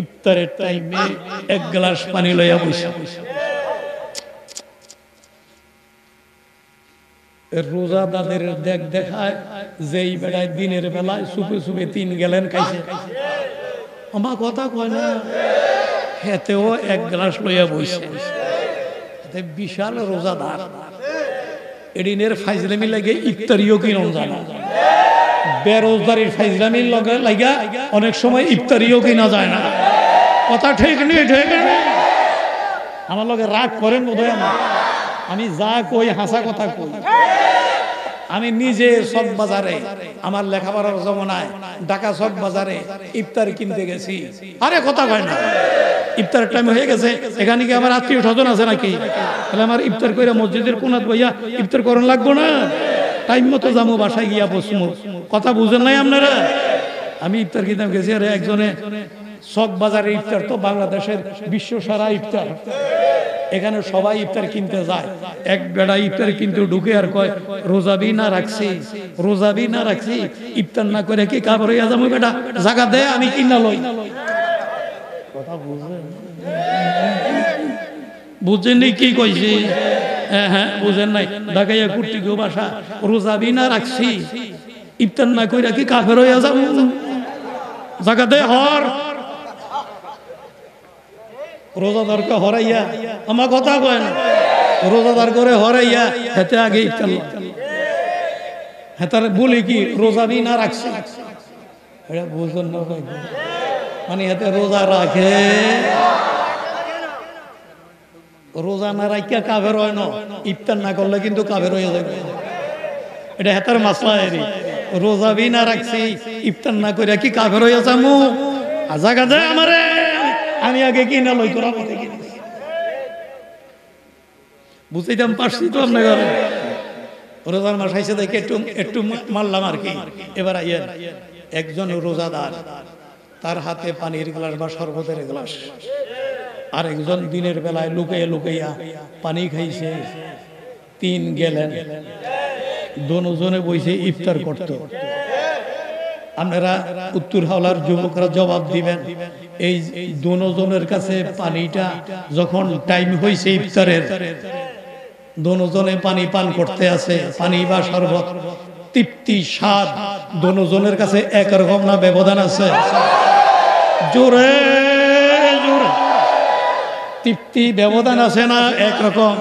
ইফতারের টাইমে এক গ্লাস পানি লইয়া বসে রোজাদারদের দেখায় যেই বেড়ায় দিনের বেলায় সুপে সুপে 3 গ্যালন খাইছে। আমার কথা কয় না, হেতেও এক গ্লাস লইয়া বসে। বিশাল রোজাদার, এদিনের ফাইজলামি লাগে ইফতারিও কি রমজান, বেরোজগারির ফাইজলামির লগে লাগা অনেক সময় ইফতারিও কিনা যায় না। কথা ঠিক নেই, ঠিক নেই। আমার লগে রাগ করেন বোধহয় না, আমি যা কই হাসা কথা কই। আমি নিজে সব বাজারে, আমার লেখাপড়ার জমানায় ঢাকা সব বাজারে ইফতার কিনতে গেছি। আরে কথা কয় না, ইফতারের টাইম হয়ে গেছে, এখানে কি আমার আত্মীয় স্বজন আছে নাকি? তাহলে আমার ইফতার করে মসজিদের কোনাত বইয়া ইফতার করন লাগবো না? টাইম মতো যাবো, বাসায় গিয়া বসমু। কথা বুঝেন নাই আপনারা? আমি ইফতার কিনতে গেছি, আরে একজনে সব বাজারে ইফতার তো বাংলাদেশের বিশ্ব সারা ইফতার, এখানে সবাই ইফতার কিনতে যায়। এক বেড়া ইফতার কিনতে ঢুকে আর কয় রোজাবি না রাখছি, রোজাবি না রাখছি, ইফতার না করে কি কাপড় হইয়া যাবো? বেটা জায়গা দে, আমি কিনা লই। কথা বুঝেন? বুঝেননি কি কইছি? হ্যাঁ হ্যাঁ, বুঝেন নাই? ঢাকাইয়া কুর্তি গো বাসা, রোজাবি না রাখছি, ইফতার না করে কি কাপড় হইয়া যাবো? জায়গা দে, হর। রোজাদারকে হরাইয়া, আমার কথা কয় না, রোজাদার করে হরাইয়া হেতে আগে ইফতার, হেতার বলি কি রোজাবি না রাখছি, এটা বুঝুন না? মানে হেতে রোজা রাখে, রোজা না রাখিয়া কাফের হয় না, ইফতার না করলে কিন্তু কাফের হয়ে যাবে। এটা হেতার মাসলা। রোজাবি না রাখছি, ইফতার না করে কি কাফের হয়ে যাবো? জায়গা দে আমারে, আমি আগে কিনা লই করা পথে কিনা। বুঝতেইতাম পারছি তো আপনার ঘরে রোজার মাস আইসে দেখে একটু একটু মারলাম আর কি। এবার আইয়েন, একজন রোজাদার, তার হাতে পানির গ্লাস বা শরবতের গ্লাস, আর একজন দিনের বেলায় লুকাইয়া লুকাইয়া পানি খাইছে 3 গ্যালন, দুজনে বসে ইফতার করত। আপনারা উত্তর হাওলার যুবকরা জবাব দিবেন, এই দুজনের কাছে পানিটা যখন টাইম হয়েছে ইফতারের, দুজনে পানি পান করতে আছে, পানি বা শরবত, তৃপ্তি স্বাদ দুজনের কাছে একরকম না ব্যবধান আছে? জোরে জোরে তৃপ্তি ব্যবধান আছে না একরকম?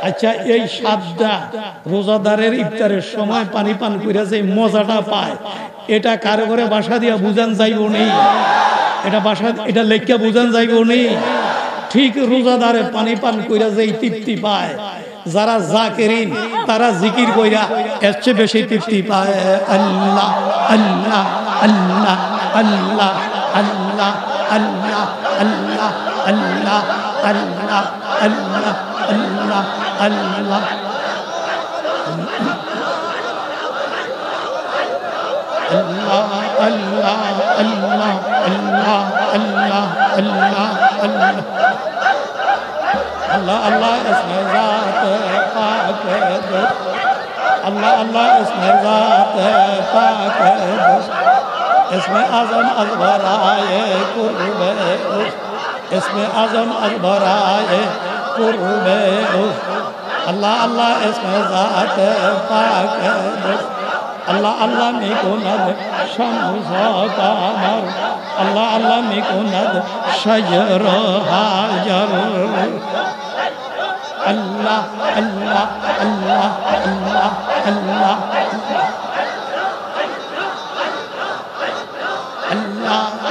আচ্ছা, এই স্বাদটা রোজাদারের ইফতারের সময় পানি পান করে যে মজাটা পায়, এটা কারো করে বাসা দিয়া বুঝান যাইব নেই? এটা বাসা, এটা লেখা বুঝান যাইব নেই? ঠিক রোজাদারে পানি পান কইরা যে তৃপ্তি পায়, যারা জাকিরিন তারা জিকির কইরা এর চেয়ে বেশি তৃপ্তি পায়। আল্লাহ আল্লাহ আল্লাহ আল্লাহ আল্লাহ আল্লাহ আল্লাহ আল্লাহ আল্লাহ আল্লাহ আল্লাহ আল্লাহ। Allah Allah Allah Allah Allah Allah Allah Allah Allah isme zat pak Allah Allah isme zat pak isme azam azbaraye kurbe isme azam azbaraye kurbe Allah Allah isme zat pak Allah Allah mikunad shamsa qamar Allah Allah mikunad shajar hajar Allah Allah Allah Allah Allah Allah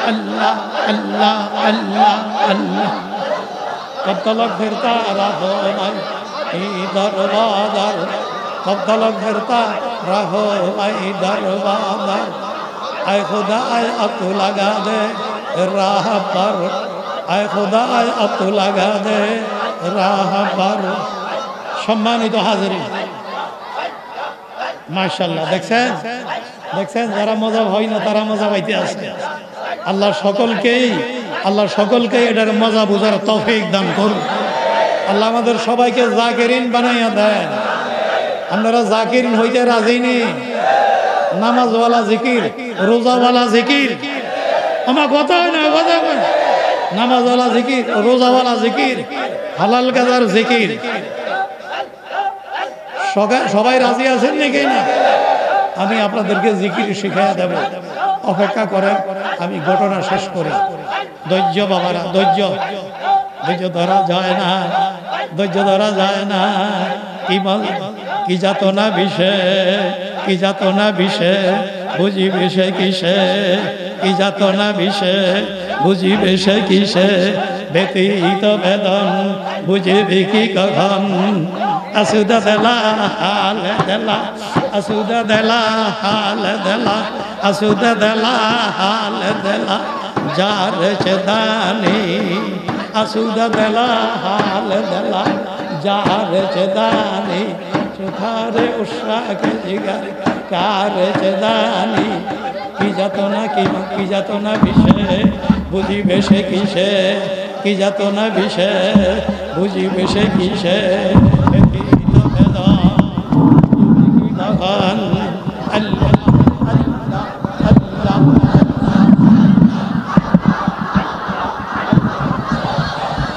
Allah Allah Allah Allah kab talak phirta raho mai idhar badar कब तलक फिरता रहो आई दरबार आए खुदा आए अब तू लगा दे राह पर आए खुदा आए अब तू लगा दे राह पर। सम्मानित हाजिरिन, माशाल्लाह দেখছেন দেখছেন, যারা মজা হয় না তারা মজা পাইতে আছে। আল্লাহ সকলকে এটার মজা বোঝার তৌফিক দান করুন। আল্লাহ আমাদের সবাইকে জাকিরিন বানাইয়া দেন। আপনারা জাকিরিন হইতে রাজি নেই? নামাজওয়ালা জিকির, রোজাওয়ালা জিকির, আমার কথা হয় না, কথা হয় না। নামাজওয়ালা জিকির, রোজাওয়ালা জিকির, হালাল গাজার জিকির। সবাই রাজি আছেন নাকি না? আমি আপনাদেরকে জিকির শিখাইয়া দেব, অপেক্ষা করেন, আমি ঘটনা শেষ করি। ধৈর্য বাবারা, ধৈর্য, ধৈর্য ধরা যায় না, ধৈর্য ধরা যায় না। কি যাতনা বিষে, কি যাতনা বিষে, বুঝিবে সে কিসে, কি যাতনা বিষে, বুঝিবে সে কিসে, ব্যতীত বেদন বুঝিবি কি কখন। আসুদা দেলা হাল দেলা, আসুদা দেলা হাল দেলা, আসুদা দেলা হাল দেলা, যার চেদানি। আসুদা দেলা হাল দেলা, যার চেদানি। চোখারে উৎসাকে জিগার কার চেদানি। কি যাতনা, কি যাতনা বিষে, বুঝিবে সে কিসে, কি যাতনা বিষে, বুঝিবে সে কিসে।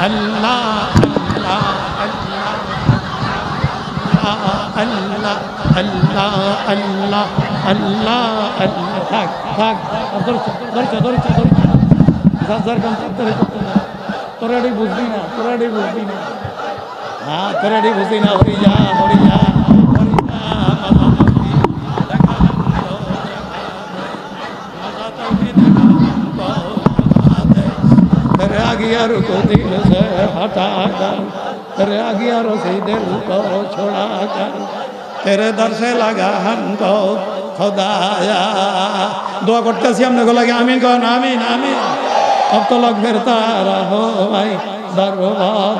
আল্লাহ আল্লাহ আল্লাহ আল্লাহ আল্লাহ আল্লাহ। থাক থাক, ধরছো ধরছো ধরছো ধরছো, যার কাম ধরে করতে না। তোরাডি বুঝবি না, তোরাডি বুঝবি না, হ্যাঁ তোরাডি বুঝবি না। হরিয়া হরিয়া गया रुको दिल से हटा कर, तेरे आ गया रोसी दिल को छोड़ा कर, तेरे दर से लगा हमको खुदाया। दुआ करते सी हमने को लगे आमीन कौन, आमीन आमीन। अब तो लोग फिरता रहो भाई दर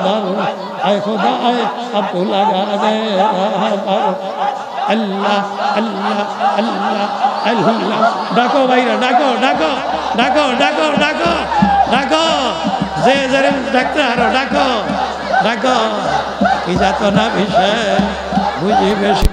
दर, आए खुदा आए अब तू लगा दे पर। अल्लाह अल्लाह अल्लाह अल्लाह। डाको भाई डाको डाको डाको डाको डाको डाको, যে যারে ডাকতে আরো ডাকো ডাকো। কি যাতনা বিষয়, বুঝিবে সে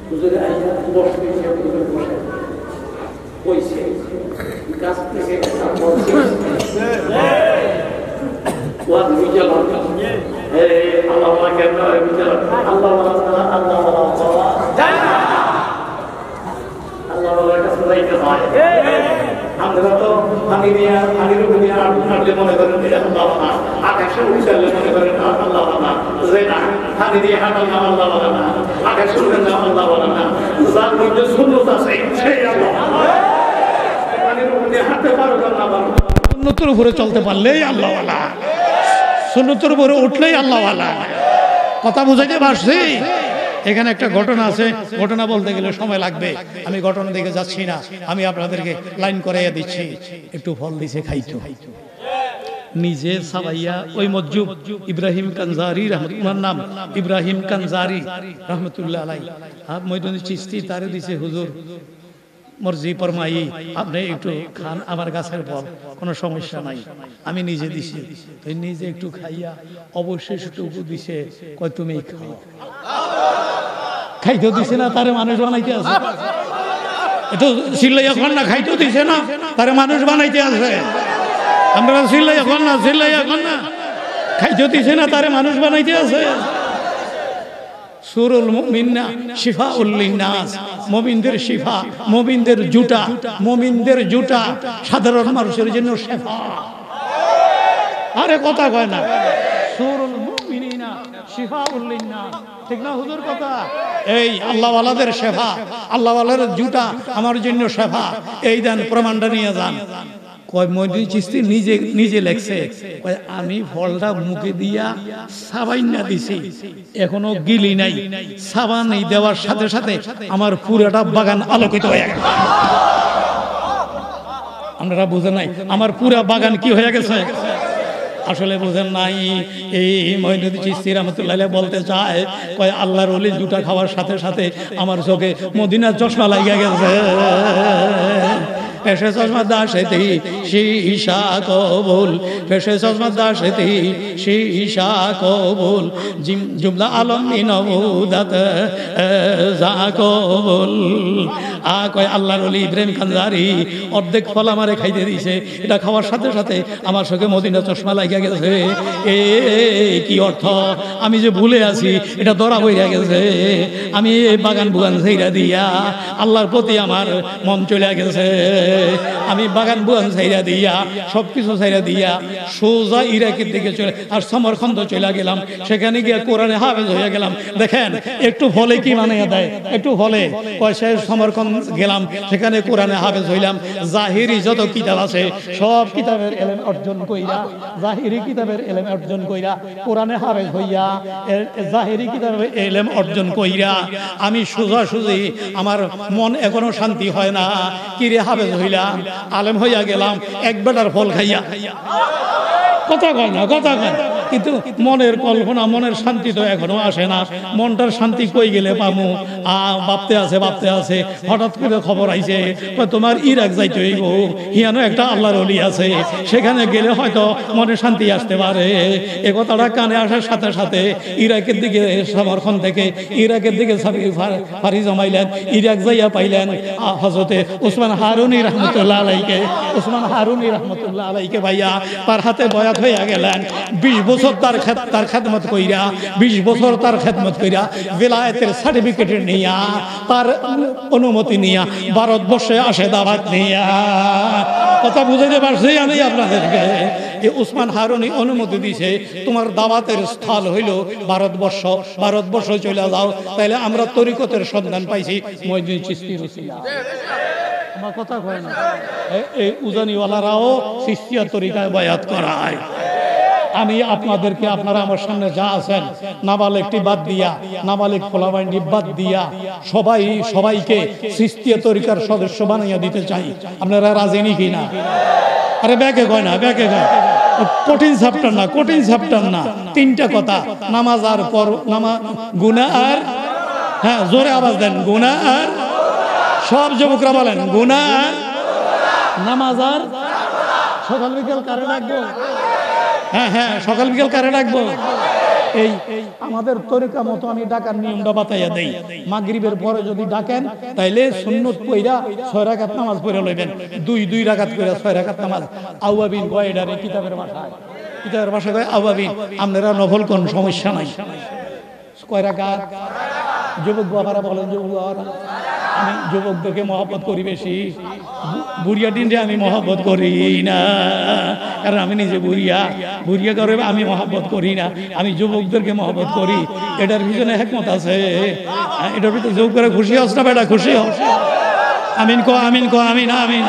হুজুরে আইয়া বসতে বসে কইছে গাছ থেকে ওয়াজ বুঝে আল্লাহ কেন আল্লাহ আল্লাহ কাছে যাইতে হয়। আমরা তো পানি দিয়ে পানির উপর দিয়ে হাঁটলে মনে করেন আল্লাহ না, আকাশে উঠালে মনে করেন আল্লাহ না, যে না পানি দিয়ে হাঁটাল না আল্লাহ বলে না, আকাশে উঠেন না আল্লাহ বলে না, যার মধ্যে সুন্নত আছে সেই আল্লাহ। পানির উপর দিয়ে হাঁটতে পারো না পারো, সুন্নতের উপরে চলতে পারলেই আল্লাহ ওয়ালা, সুন্নতের উপরে উঠলেই আল্লাহ ওয়ালা। কথা বুঝাইতে পারছি? এখানে একটা ঘটনা আছে, ঘটনা বলতে গেলে সময় লাগবে, আমি ঘটনা দেখে যাচ্ছি না, আমি আপনাদেরকে লাইন করাইয়া দিচ্ছি। একটু ফল দিছে খাইতো, নিজে সাবাইয়া ওই মজ্জুব ইব্রাহিম কানজারি রহমতুল্লাহ, নাম ইব্রাহিম কানজারি রহমতুল্লাহ আলাইহি, মঈনুদ্দিন চিশতি তারে দিছে, হুজুর মর্জি ফরমাই আপনি একটু খান আমার গাছের ফল, কোনো সমস্যা নাই। আমি নিজে দিছি, তুই নিজে একটু খাইয়া অবশেষটুকু দিছে, কয় তুমি খাও। খাইতেও দিছে না, তারে মানুষ বানাইতে আছে। একটু চিল্লাইয়া খান না, খাইতেও দিছে না, তারে মানুষ বানাইতে আছে। আমরা চিল্লাইয়া খান না, চিল্লাইয়া খান না, খাইতেও দিছে না, তারে মানুষ বানাইতে আছে। সূরুল মুমিনা শিফাউল লিন্নাস, মুমিনদের শিফা, মুমিনদের জুতা, মুমিনদের জুতা সাধারণ মানুষের জন্য শিফা। আরে কথা কয় না, সূরুল মুমিনিনা শিফাউল লিন্নাস, ঠিক না হুজুর কথা? এই আল্লাহ ওয়ালাদের শিফা, আল্লাহ ওয়ালাদের জুতা আমার জন্য শিফা। এই দেন প্রমাণটা নিয়ে যান। কয় মঈনুদ্দিন চিশতি নিজে নিজে লেখছে, কয় আমি ফলটা মুখে দিয়া সাবাইনা দিছি, এখনো গিলি নাই, সাবানি দেওয়ার সাথে সাথে আমার পুরোটা বাগান আলোকিত হয়ে গেছে। আপনারা বুঝেন নাই আমার পুরা বাগান কি হয়ে গেছে? আসলে বুঝেন নাই। এই মঈনুদ্দিন চিশতি রাহমাতুল্লাহ আলাইহি বলতে চায়, কয় আল্লাহর ওলি জুতা খাওয়ার সাথে সাথে আমার চোখে মদিনার চশমা লাগিয়া গেছে। পেশে চশমা দাসেতি শীশা কবুল, পেশে চশমা দাসেতি শীশা কবুল, জুমলা আলম নবুদাত যা কবুল। কয় আল্লাহর ওলি ইব্রাহিম কানজারি অর্ধেক ফল আমারে খাইতে দিছে, এটা খাওয়ার সাথে সাথে আমার চোখে মদিনা চশমা লাগিয়া গেছে। কি অর্থ? আমি যে ভুলে আছি এটা ধরা হইয়া গেছে। আমি এই বাগান বুগান ছেইরা দিয়া আল্লাহর প্রতি আমার মন চলে গেছে। আমি বাগান বুগান ছাইরা দিয়া সবকিছু ছাইরা দিয়া সোজা ইরাকের দিকে চলে আর সমরখন্দ চলে গেলাম, সেখানে গিয়ে কোরআনে হাফেজ হয়ে গেলাম। দেখেন একটু ফলে কি বানিয়ে দেয়, একটু ফলে পয়সা সমরখন্দ গেলাম, সেখানে কোরআনে হাফেজ হইলাম। জাহিরি যত কিতাব আছে সব কিতাবের এলেম অর্জন কইরা, জাহিরি কিতাবের এলেম অর্জন কইরা কোরআনে হাফেজ হইয়া জাহিরি কিতাবের এলেম অর্জন কইরা আমি সোজা সুজি আমার মন এখনো শান্তি হয় না। কিরে হাফেজ হইলাম, আলেম হইয়া গেলাম, এক বেটার ফল খাইয়া। কথা কয় না, কথা কয়, কিন্তু মনের কল্পনা, মনের শান্তি তো এখনো আসে না। মনটার শান্তি কই গেলে পামু? ভাবতে আছে ভাবতে আছে, হঠাৎ করে খবর আইছে তোমার ইরাক যাইতে হইব, হিয়ানো একটা আল্লাহর ওলি আছে, সেখানে গেলে হয়তো মনে শান্তি আসতে পারে। এ কথাটা কানে আসার সাথে সাথে ইরাকের দিকে, সমরখন্দ থেকে ইরাকের দিকে ফারি জমাইলেন। ইরাক যাইয়া পাইলেন হযরতে ওসমান হারুনি রহমতুল্লাহ আলাইকে, ওসমান হারুনি রহমতুল্লাহ আলাইকে ভাইয়া তার হাতে বয়াত হইয়া গেলেন। 20 বছর তার খেদমত কইরা, 20 বছর তার খেদমত কইরা বেলায়েতের সার্টিফিকেট নিয়া, তার অনুমতি নিয়া ভারতবর্ষে আসে দাওয়াত নিয়া। কথা বুঝাইতে পারছি আমি আপনাদেরকে? ওসমান হারুনি অনুমতি দিছে, তোমার দাওয়াতের স্থল হইল ভারতবর্ষ, ভারতবর্ষ চলে যাও। তাইলে আমরা তরিকতের সন্ধান পাইছি মঈনুদ্দিন চিশতির উসিলা। আমার কথা কয় না, এই উজানিওয়ালারাও চিশতিয়া তরিকায় বায়াত করায়। আমি আপনাদেরকে, আপনারা আমার সামনে যা আছেন, নাবালেকটি বাদ দিয়া, নাবালেক ফলাবাইন্ডি বাদ দিয়া সবাইকে চিশতিয়া তরিকার সদস্য বানাইয়া দিতে চাই। আপনারা রাজি নাকি না? আরে ব্যাকে কয় না, ব্যাকে কয়, কঠিন চ্যাপ্টার না, কঠিন চ্যাপ্টার না। 3টা কথা, নামাজ আর পর নামাজ, গুনাহ আর, হ্যাঁ জোরে আওয়াজ দেন, গুনাহ আর, সব যুবকরা বলেন গুনাহ আর নামাজ আর। সকাল বিকেল কারে রাখবো? হ্যাঁ হ্যাঁ, সকাল বিকেল কারে রাখবো? এই আমাদের তরিকা মতো আমি ডাকার নিয়মটা বাতাইয়া দেই। মাগরিবের পরে যদি ডাকেন তাইলে সুন্নত পইরা 6 রাকাত নামাজ পড়ে লইবেন, 2 রাকাত কইরা 6 রাকাত নামাজ। আওয়াবিন কয় এটারে কিতাবের ভাষায় কয় আওয়াবিন। আপনারা নফল কোন সমস্যা নাই। কয় রাকাত? যুবক বাবারা বলেন, যুবক বাবারা আমি যুবকদেরকে মহব্বত করি বেশি, বুড়িয়া দিনরে আমি মহব্বত করি না, কারণ আমি নিজে বুড়িয়া করে আমি মহব্বত করি না, আমি যুবকদেরকে মহব্বত করি। এটার পিছনে হিকমত আছে। এটার ভিতরে যোগ করে খুশি হস না বেটা, খুশি হস। আমিন কো, আমিন কো, আমিন আমিন।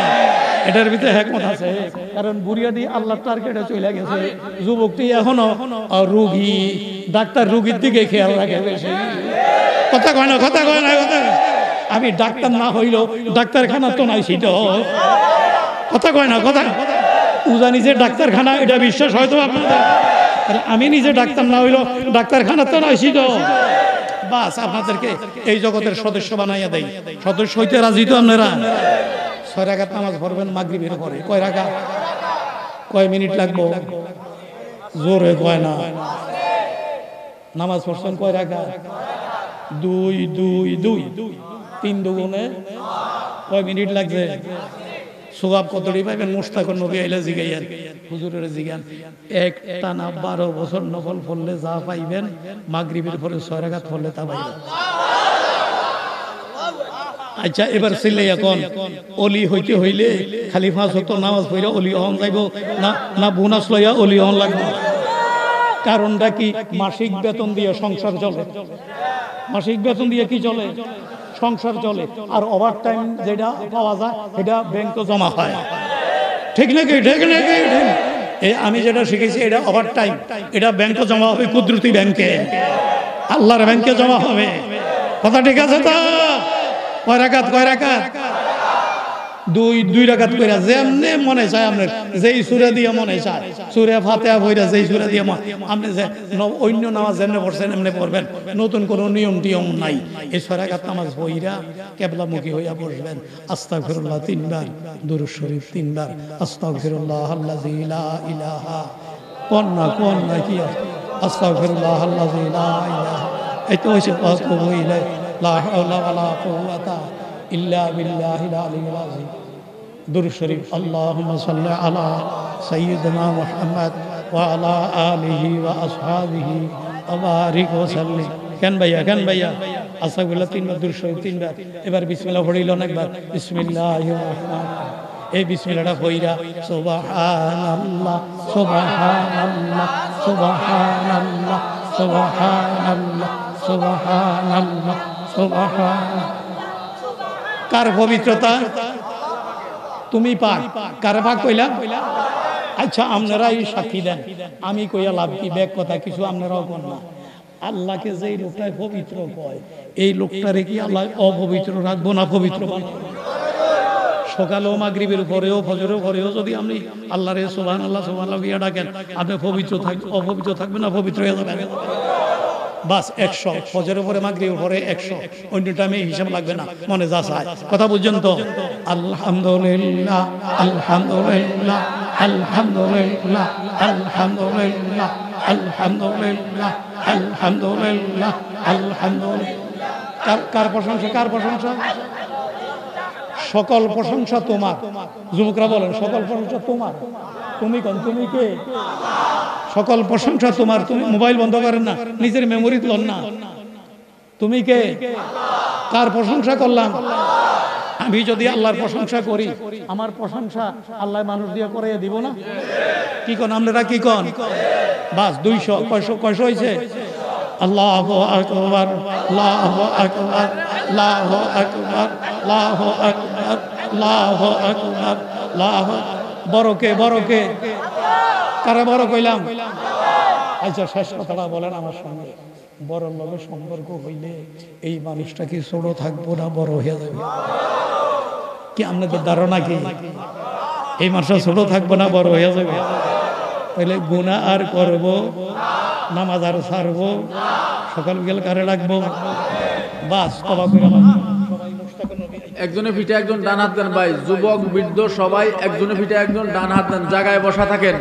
এটার ভিতরে হিকমত আছে, কারণ বুড়িয়াটি আল্লাহর টার্গেটে চলে গেছে। যুবকটি এখনো রোগী, ডাক্তার রোগীর দিকে খেয়াল রাখে বেশি। কথা কয় না, কথা কয় না, কথা। আমি ডাক্তার না হইল ডাক্তারখানা তো নাই সেটা। কথা কয় না, কথা। উজা নিজে ডাক্তারখানা, এটা বিশ্বাস হয়তো আপনাদের। আমি নিজে ডাক্তার না হইল ডাক্তারখানা তো নাই সেটা। বাস আপনাদেরকে এই জগতের সদস্য বানাইয়া দেয়। সদস্য হইতে রাজি তো আপনারা? 6 রাকাত নামাজ পড়বেন মাগরিবের পরে। কয় রাকাত? কয় মিনিট লাগবো? জোরে কয় না। নামাজ পড়ছেন কয় রাকাত? 2 3 দুগুণে কয় মিনিট লাগছে? সোয়াব কতটি পাইবেন? মুস্তাকুর নবী আইলা জিগাইয়ান, হুজুরের জিগান। এক টানা 12 বছর নফল পড়লে যা পাইবেন, মাগরিবের পরে 6 রাকাত পড়লে তা পাইবেন। আচ্ছা, এবার ছেলে এখন অলি হইতে হইলে খালি 5 ওয়াক্ত নামাজ পড়া অলি হন যাইব না, না বোনাস লইয়া অলি হন লাগবে? কারণটা কি? মাসিক বেতন দিয়ে সংসার চলে। মাসিক বেতন দিয়ে কি চলে? সংসার চলে। আর ওভার টাইম যেটা পাওয়া যায় সেটা ব্যাংকে জমা হয়। ঠিক নাকি? ঠিক নাকি? আমি যেটা শিখেছি এটা ওভার টাইম, এটা ব্যাংকে জমা হবে, কুদরতি ব্যাংকে, আল্লাহর ব্যাংকে জমা হবে। কথা ঠিক আছে তো? কয় রাকাত? কয় রাকাত? 2 রাকাত কইরা যেমনে মনে চায় আপনার, যেই সূরা দিয়ে মনে চায়, সূরা ফাতিহা পড়া যেই সূরা দিয়ে আপনি যে অন্য নামাজ যেমনে পড়ছেন এমনি পড়বেন। নতুন কোনো নিয়ম টিয়ম নাই। এই 6 রাকাত নামাজ পড়া কিবলামুখী হইয়া বসবেন। আস্তাগফিরুল্লাহ 3 বার, দুরূদ শরীফ 3 বার, আস্তাগফিরুল্লাহ আল্লাযী লা ইলাহা কোন না কি আস্তাগফিরুল্লাহ আল্লাযী লা ইলাহা। এটা হইছে ওয়াতুবু ইলাইহি, লা হাওলা ওয়ালা কুওয়াতা ইল্লা বিল্লাহিল আলিয়্যিল আযীম। দুরূদ শরীফ আল্লাহুম্মা সাল্লি আলা সাইয়্যিদিনা মুহাম্মদ ওয়া আলা আলিহি ওয়া আসহাবিহি ওয়া বারিক ওয়া সাল্লিম। কেন ভাইয়া আস্তাগফিরুল্লাহ 3 বার, দুরূদ শরীফ 3 বার। এবার বিসমিল্লাহ পড়িল একবার। বিসমিল্লাহির রাহমানির রাহিম। এই বিসমিল্লাহটা পড়া সুবহানাল্লাহ সুবহানাল্লাহ সুবহানাল্লাহ সুবহানাল্লাহ সুবহানাল্লাহ সুবহানাল্লাহ। কার পবিত্রতা? তুমি পাক। কার পাক কইলা? আচ্ছা, আপনারাই সাক্ষী দেন। আমি কইয়া লাভ কি? ব্যাক কথা কিছু আপনারাও কোন না। আল্লাহকে যেই লোকটাই পবিত্র কয়, এই লোকটারে কি আল্লাহ অপবিত্র রাখবো না পবিত্র বানাবো? সকালেও মাগরিবের পরেও ফজরের পরেও যদি আপনি আল্লাহরে সুবহানাল্লাহ সুবহানাল্লাহ বিয়া ডাকেন, আপনি পবিত্র থাকবেন, অপবিত্র থাকবেন না পবিত্র হয়ে যাবেন? বাস 100। ফজরের পরে মাগরিবের পরে 100, অন্য টাইমে হিসাব লাগবে না, মনে যা চায়। কথা বুঝছেন তো? আলহামদুলিল্লাহ আলহামদুলিল্লাহ আলহামদুলিল্লাহ আলহামদুলিল্লাহ আলহামদুলিল্লাহ আলহামদুলিল্লাহ আলহামদুলিল্লাহ। কার প্রশংসা? কার প্রশংসা? সকল প্রশংসা তোমার। যুবকরা বলেন, সকল প্রশংসা তোমার। তুমি কোন? তুমি কে? সকল প্রশংসা তোমার। তুমি মোবাইল বন্ধ করেন না, নিজের মেমোরি লন না। তুমি কে? কার প্রশংসা করলাম? আমি যদি আল্লাহর প্রশংসা করি, আমার প্রশংসা আল্লাহ মানুষ দিয়ে করে দিব না? কি কোন আপনারা? কি কোন? বাস 200। কয়শো হয়েছে? আল্লাহু আকবার আল্লাহু আকবার আল্লাহু আকবার আল্লাহু আকবার আল্লাহু আকবার আল্লাহু। বড়কে? বড়কে? কারা বড় কইলাম? আচ্ছা, শেষ কথাটা বলেন আমার সঙ্গে। বড় লোকের সম্পর্ক হইলে এই মানুষটা কি ছোট থাকবো না বড় হয়ে যাবে? কি আপনাদের ধারণা কি এই মানুষটা ছোট থাকবো না বড় হয়ে যাবে? তাহলে গুনাহ আর করব, নামাজ আর ছাড়বো, সকাল বিকেল কারে রাখবো, বাস তবা করে একজনের পিঠে একজন ডান হাত দেন ভাই, যুবক বৃদ্ধ সবাই একজনের পিঠে একজন ডান হাত দেন, জায়গায় বসা থাকেন।